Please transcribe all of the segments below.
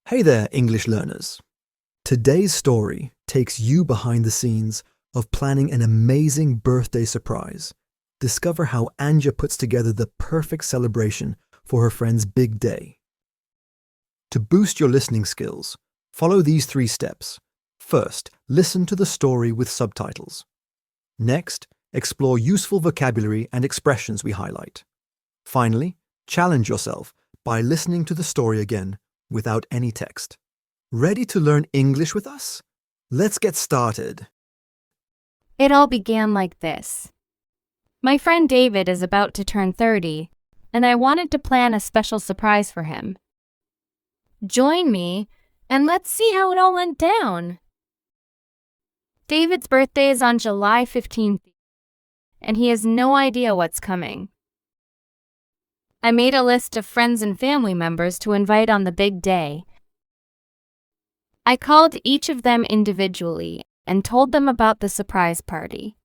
Hey there, English learners. Today's story takes you behind the scenes of planning an amazing birthday surprise. Discover how Anja puts together the perfect celebration for her friend's big day. To boost your listening skills, follow these 3 steps. First, listen to the story with subtitles. Next, explore useful vocabulary and expressions we highlight. Finally, challenge yourself by listening to the story again without any text. Ready to learn English with us? Let's get started. It all began like this. My friend David is about to turn 30, and I wanted to plan a special surprise for him. Join me, and let's see how it all went down. David's birthday is on July 15th, and he has no idea what's coming. I made a list of friends and family members to invite on the big day. I called each of them individually and told them about the surprise party.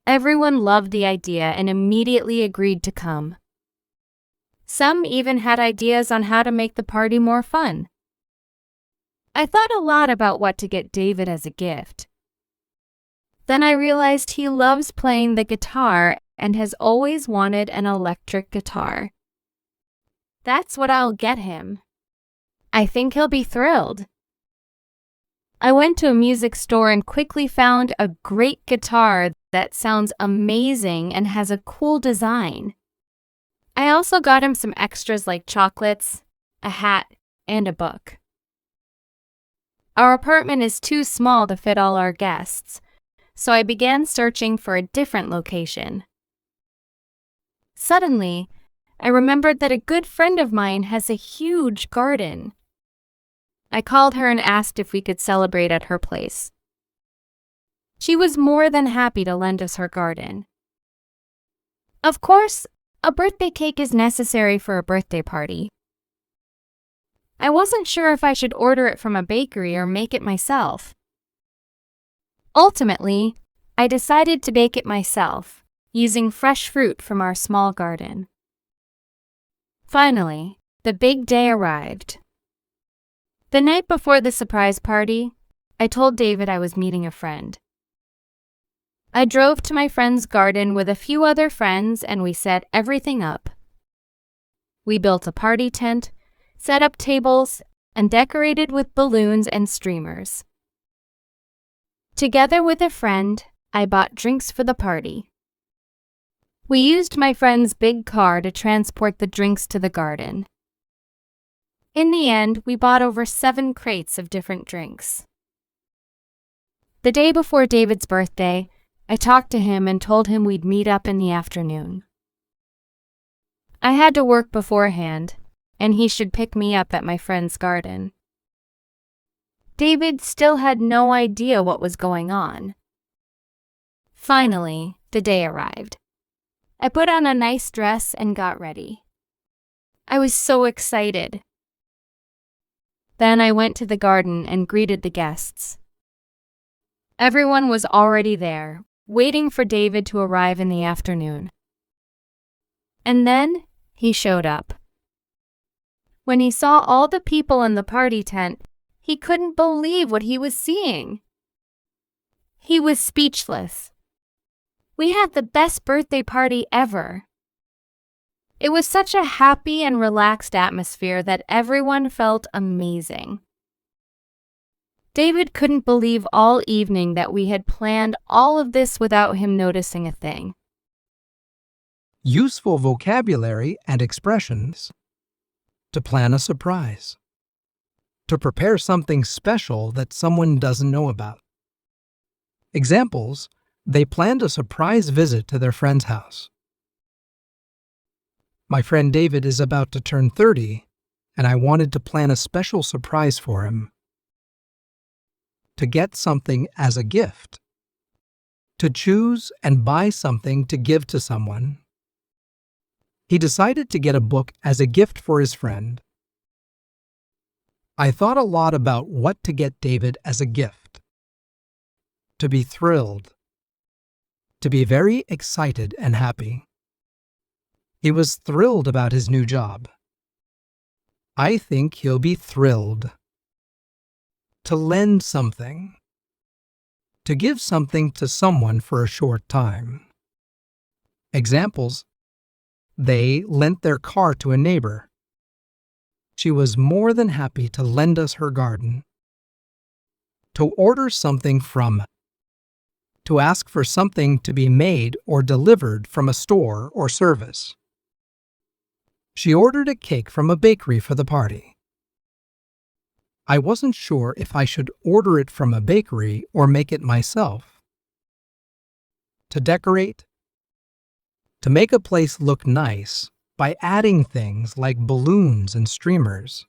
Everyone loved the idea and immediately agreed to come. Some even had ideas on how to make the party more fun. I thought a lot about what to get David as a gift. Then I realized he loves playing the guitar and has always wanted an electric guitar. That's what I'll get him. I think he'll be thrilled. I went to a music store and quickly found a great guitar that sounds amazing and has a cool design. I also got him some extras like chocolates, a hat, and a book. Our apartment is too small to fit all our guests, so I began searching for a different location. Suddenly, I remembered that a good friend of mine has a huge garden. I called her and asked if we could celebrate at her place. She was more than happy to lend us her garden. Of course, a birthday cake is necessary for a birthday party. I wasn't sure if I should order it from a bakery or make it myself. Ultimately, I decided to bake it myself, using fresh fruit from our small garden. Finally, the big day arrived. The night before the surprise party, I told David I was meeting a friend. I drove to my friend's garden with a few other friends and we set everything up. We built a party tent, set up tables, and decorated with balloons and streamers. Together with a friend, I bought drinks for the party. We used my friend's big car to transport the drinks to the garden. In the end, we bought over 7 crates of different drinks. The day before David's birthday, I talked to him and told him we'd meet up in the afternoon. I had to work beforehand, and he should pick me up at my friend's garden. David still had no idea what was going on. Finally, the day arrived. I put on a nice dress and got ready. I was so excited. Then I went to the garden and greeted the guests. Everyone was already there, waiting for David to arrive in the afternoon. And then he showed up. When he saw all the people in the party tent, he couldn't believe what he was seeing. He was speechless. We had the best birthday party ever. It was such a happy and relaxed atmosphere that everyone felt amazing. David couldn't believe all evening that we had planned all of this without him noticing a thing. Useful vocabulary and expressions. To plan a surprise. To prepare something special that someone doesn't know about. Examples: they planned a surprise visit to their friend's house. My friend David is about to turn 30, and I wanted to plan a special surprise for him. To get something as a gift. To choose and buy something to give to someone. He decided to get a book as a gift for his friend. I thought a lot about what to get David as a gift. To be thrilled. To be very excited and happy. He was thrilled about his new job. I think he'll be thrilled. To lend something. To give something to someone for a short time. Examples: they lent their car to a neighbor. She was more than happy to lend us her garden. To order something from. To ask for something to be made or delivered from a store or service. She ordered a cake from a bakery for the party. I wasn't sure if I should order it from a bakery or make it myself. To decorate. To make a place look nice by adding things like balloons and streamers.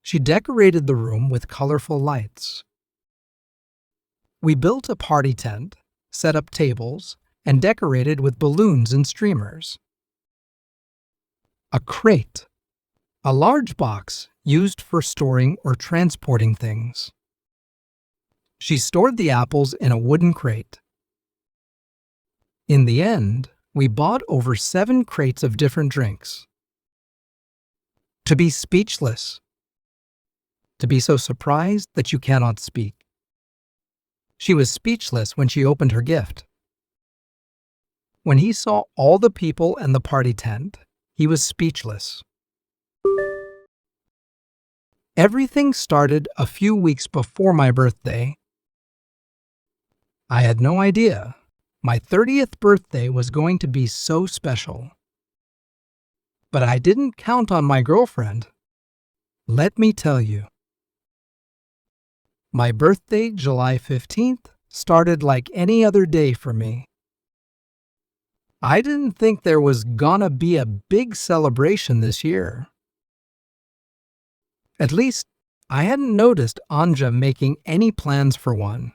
She decorated the room with colorful lights. We built a party tent, set up tables, and decorated with balloons and streamers. A crate. A large box used for storing or transporting things. She stored the apples in a wooden crate. In the end, we bought over 7 crates of different drinks. To be speechless. To be so surprised that you cannot speak. She was speechless when she opened her gift. When he saw all the people and the party tent, he was speechless. Everything started a few weeks before my birthday. I had no idea my 30th birthday was going to be so special. But I didn't count on my girlfriend. Let me tell you. My birthday, July 15th, started like any other day for me. I didn't think there was gonna be a big celebration this year. At least, I hadn't noticed Anja making any plans for one.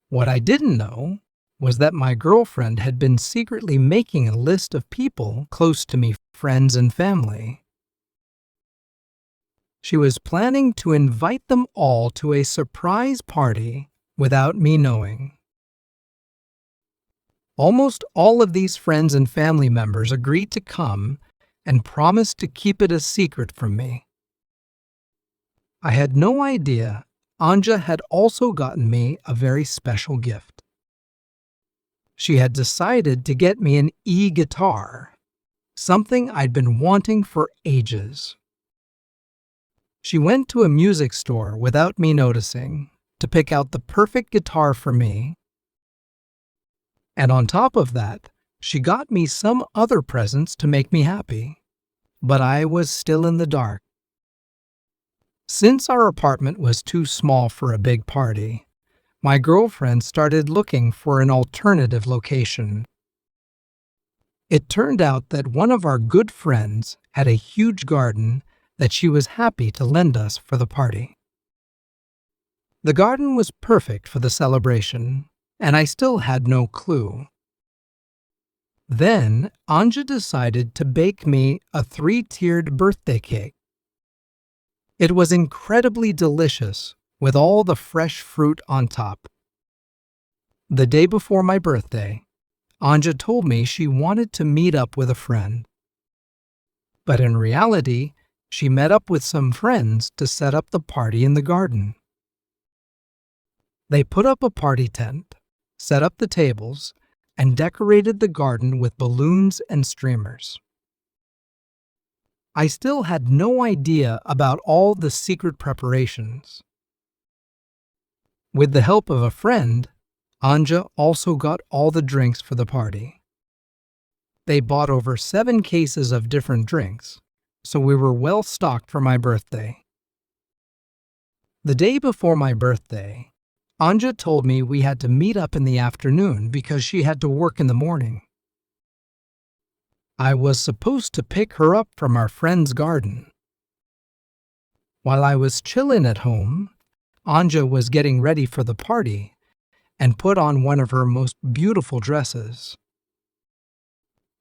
What I didn't know was that my girlfriend had been secretly making a list of people close to me, friends and family. She was planning to invite them all to a surprise party without me knowing. Almost all of these friends and family members agreed to come and promised to keep it a secret from me. I had no idea Anja had also gotten me a very special gift. She had decided to get me an e-guitar, something I'd been wanting for ages. She went to a music store without me noticing to pick out the perfect guitar for me. And on top of that, she got me some other presents to make me happy. But I was still in the dark. Since our apartment was too small for a big party, my girlfriend started looking for an alternative location. It turned out that one of our good friends had a huge garden that she was happy to lend us for the party. The garden was perfect for the celebration, and I still had no clue. Then Anja decided to bake me a 3-tiered birthday cake. It was incredibly delicious with all the fresh fruit on top. The day before my birthday, Anja told me she wanted to meet up with a friend. But in reality, she met up with some friends to set up the party in the garden. They put up a party tent, set up the tables, and decorated the garden with balloons and streamers. I still had no idea about all the secret preparations. With the help of a friend, Anja also got all the drinks for the party. They bought over 7 cases of different drinks, so we were well stocked for my birthday. The day before my birthday, Anja told me we had to meet up in the afternoon because she had to work in the morning. I was supposed to pick her up from our friend's garden. While I was chillin' at home, Anja was getting ready for the party and put on one of her most beautiful dresses.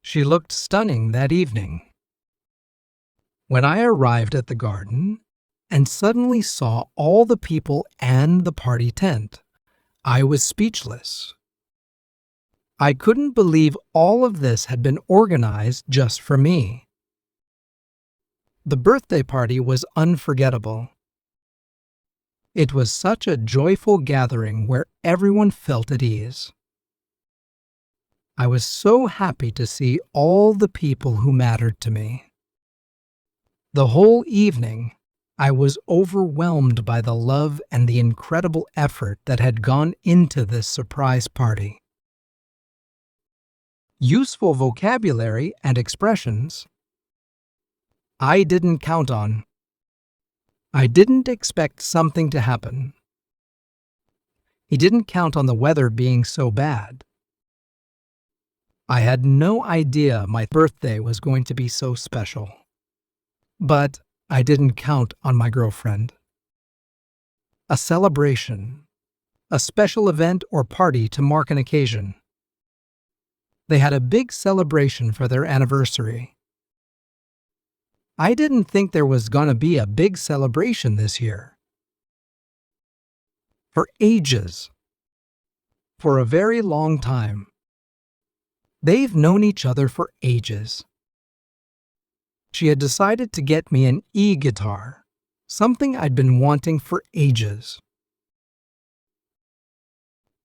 She looked stunning that evening. When I arrived at the garden and suddenly saw all the people and the party tent, I was speechless. I couldn't believe all of this had been organized just for me. The birthday party was unforgettable. It was such a joyful gathering where everyone felt at ease. I was so happy to see all the people who mattered to me. The whole evening, I was overwhelmed by the love and the incredible effort that had gone into this surprise party. Useful vocabulary and expressions I didn't count on. I didn't expect something to happen. He didn't count on the weather being so bad. I had no idea my birthday was going to be so special. But I didn't count on my girlfriend. A celebration, a special event or party to mark an occasion. They had a big celebration for their anniversary. I didn't think there was gonna be a big celebration this year. For ages, for a very long time. They've known each other for ages. She had decided to get me an e-guitar, something I'd been wanting for ages.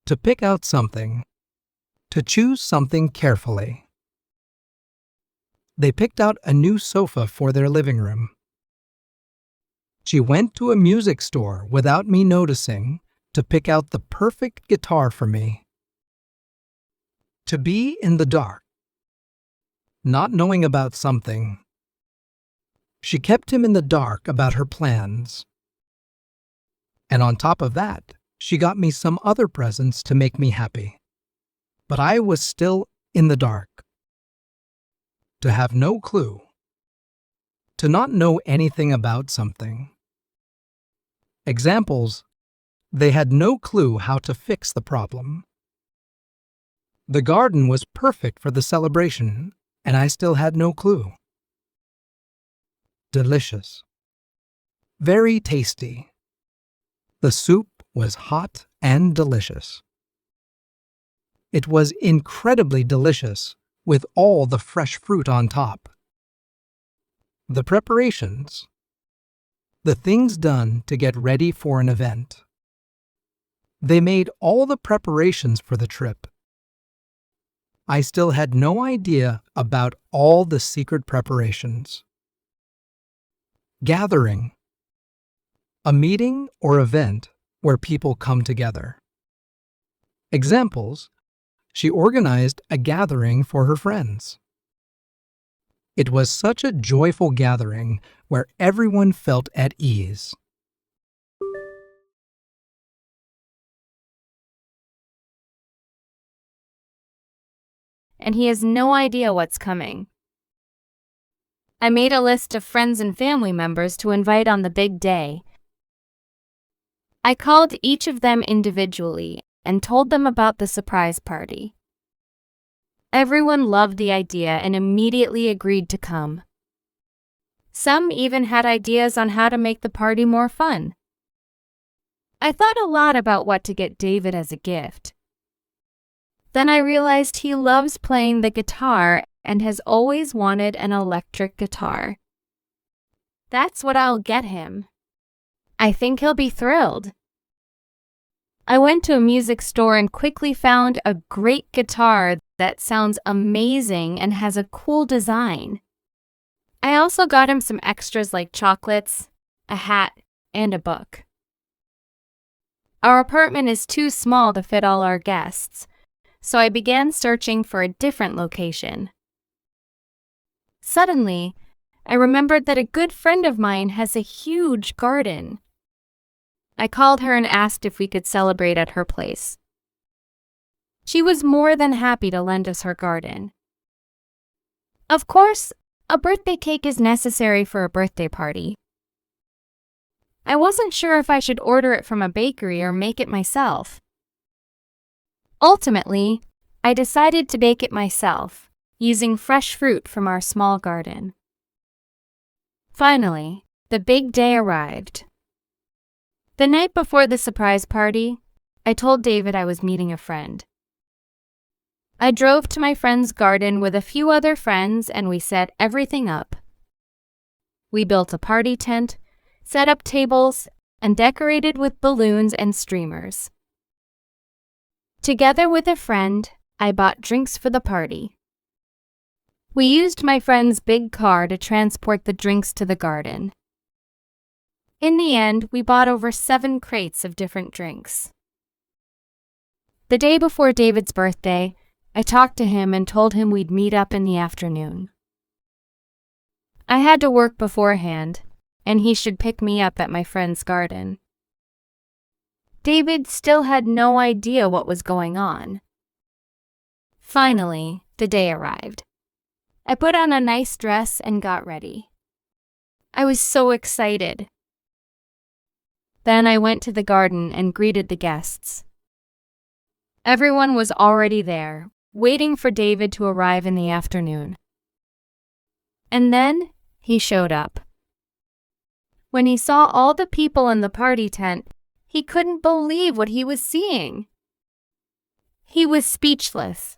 To pick out something, to choose something carefully. They picked out a new sofa for their living room. She went to a music store without me noticing to pick out the perfect guitar for me. To be in the dark, not knowing about something. She kept him in the dark about her plans. And on top of that, she got me some other presents to make me happy. But I was still in the dark. To have no clue. To not know anything about something. Examples: they had no clue how to fix the problem. The garden was perfect for the celebration, and I still had no clue. Delicious. Very tasty. The soup was hot and delicious. It was incredibly delicious, with all the fresh fruit on top. The preparations. The things done to get ready for an event. They made all the preparations for the trip. I still had no idea about all the secret preparations. Gathering. A meeting or event where people come together. Examples: she organized a gathering for her friends. It was such a joyful gathering where everyone felt at ease. And he has no idea what's coming. I made a list of friends and family members to invite on the big day. I called each of them individually and told them about the surprise party. Everyone loved the idea and immediately agreed to come. Some even had ideas on how to make the party more fun. I thought a lot about what to get David as a gift. Then I realized he loves playing the guitar and has always wanted an electric guitar. That's what I'll get him. I think he'll be thrilled. I went to a music store and quickly found a great guitar that sounds amazing and has a cool design. I also got him some extras like chocolates, a hat, and a book. Our apartment is too small to fit all our guests, so I began searching for a different location. Suddenly, I remembered that a good friend of mine has a huge garden. I called her and asked if we could celebrate at her place. She was more than happy to lend us her garden. Of course, a birthday cake is necessary for a birthday party. I wasn't sure if I should order it from a bakery or make it myself. Ultimately, I decided to bake it myself, using fresh fruit from our small garden. Finally, the big day arrived. The night before the surprise party, I told David I was meeting a friend. I drove to my friend's garden with a few other friends and we set everything up. We built a party tent, set up tables, and decorated with balloons and streamers. Together with a friend, I bought drinks for the party. We used my friend's big car to transport the drinks to the garden. In the end, we bought over 7 crates of different drinks. The day before David's birthday, I talked to him and told him we'd meet up in the afternoon. I had to work beforehand, and he should pick me up at my friend's garden. David still had no idea what was going on. Finally, the day arrived. I put on a nice dress and got ready. I was so excited. Then I went to the garden and greeted the guests. Everyone was already there, waiting for David to arrive in the afternoon. And then he showed up. When he saw all the people in the party tent, he couldn't believe what he was seeing. He was speechless.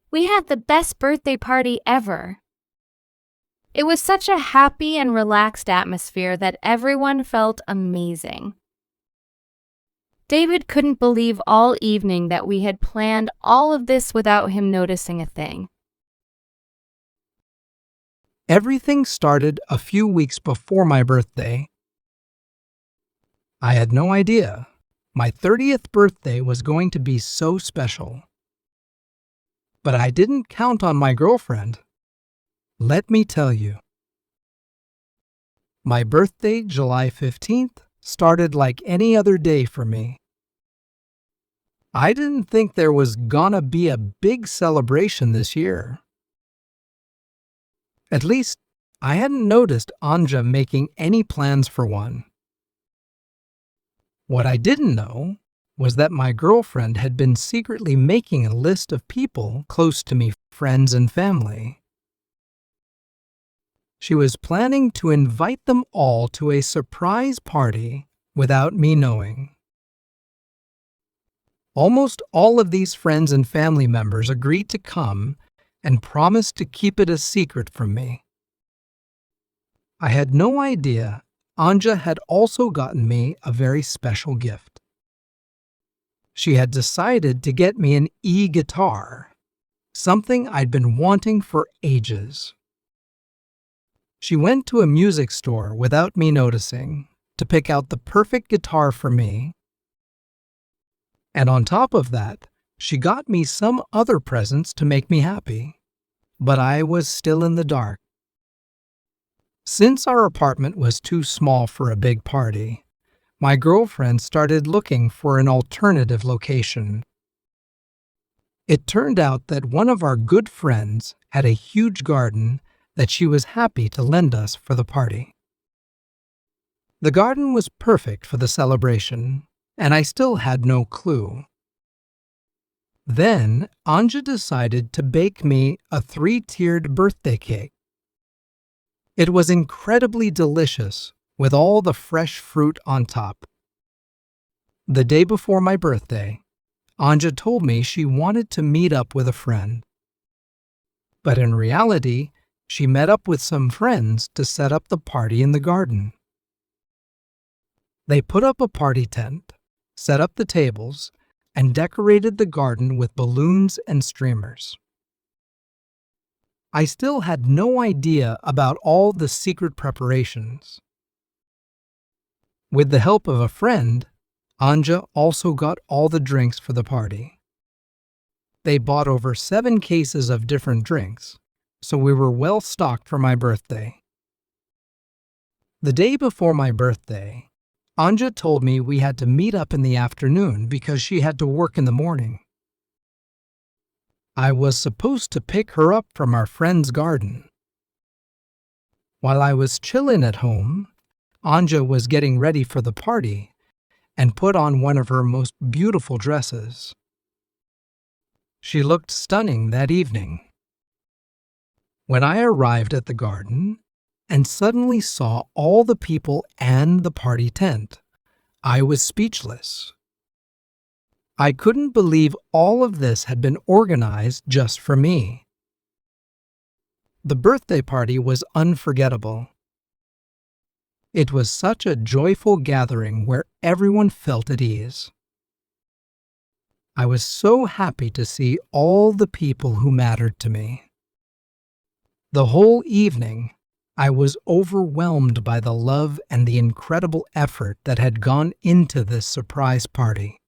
We had the best birthday party ever. It was such a happy and relaxed atmosphere that everyone felt amazing. David couldn't believe all evening that we had planned all of this without him noticing a thing. Everything started a few weeks before my birthday. I had no idea my 30th birthday was going to be so special. But I didn't count on my girlfriend. Let me tell you. My birthday, July 15th, started like any other day for me. I didn't think there was gonna be a big celebration this year. At least, I hadn't noticed Anja making any plans for one. What I didn't know was that my girlfriend had been secretly making a list of people close to me, friends and family. She was planning to invite them all to a surprise party without me knowing. Almost all of these friends and family members agreed to come and promised to keep it a secret from me. I had no idea Anja had also gotten me a very special gift. She had decided to get me an e-guitar, something I'd been wanting for ages. She went to a music store without me noticing to pick out the perfect guitar for me. And on top of that, she got me some other presents to make me happy. But I was still in the dark. Since our apartment was too small for a big party, my girlfriend started looking for an alternative location. It turned out that one of our good friends had a huge garden that she was happy to lend us for the party. The garden was perfect for the celebration, and I still had no clue. Then Anja decided to bake me a 3-tiered birthday cake. It was incredibly delicious with all the fresh fruit on top. The day before my birthday, Anja told me she wanted to meet up with a friend. But in reality, she met up with some friends to set up the party in the garden. They put up a party tent, set up the tables, and decorated the garden with balloons and streamers. I still had no idea about all the secret preparations. With the help of a friend, Anja also got all the drinks for the party. They bought over 7 cases of different drinks, so we were well stocked for my birthday. The day before my birthday, Anja told me we had to meet up in the afternoon because she had to work in the morning. I was supposed to pick her up from our friend's garden. While I was chillin' at home, Anja was getting ready for the party and put on one of her most beautiful dresses. She looked stunning that evening. When I arrived at the garden and suddenly saw all the people and the party tent, I was speechless. I couldn't believe all of this had been organized just for me. The birthday party was unforgettable, It was such a joyful gathering where everyone felt at ease. I was so happy to see all the people who mattered to me. The whole evening, I was overwhelmed by the love and the incredible effort that had gone into this surprise party.